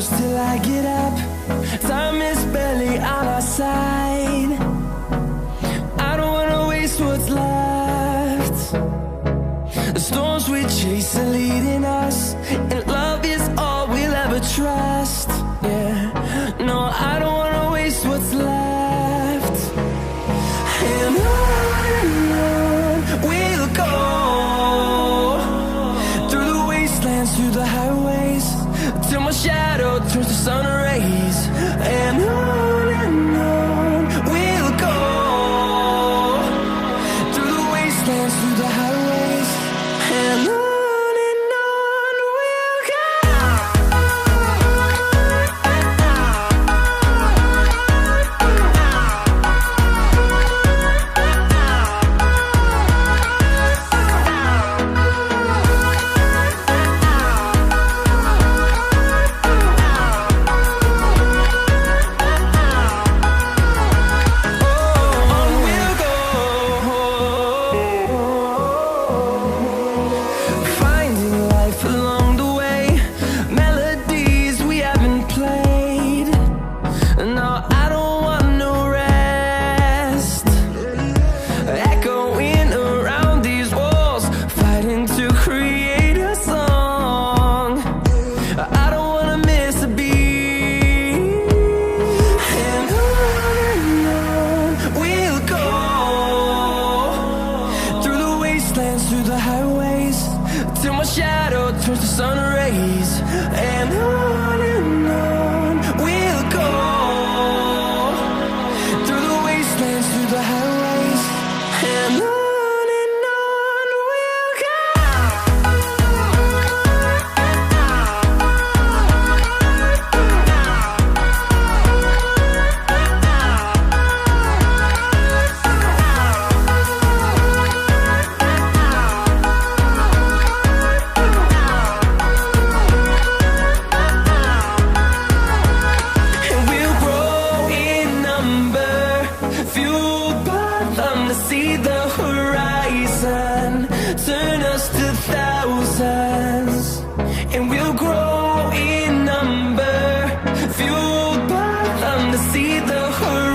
close till I get up. Time is barely on our side. I don't wanna waste what's left. The storms we chase are leading us, and love is all we'll ever trust. Yeah, no, I don't wanna waste what's left. And on we'll go, through the wastelands, through the highways, till my shadow turns to sun rays. And on we'll go, through the wastelands, through the highways, and on we'll go. Through the highways, till my shadow turns to sun rays. And on we'll go, through the wastelands, through the highways, and on we'll go. See the horizon, turn us to thousands, and we'll grow in number, fueled by them to see the horizon.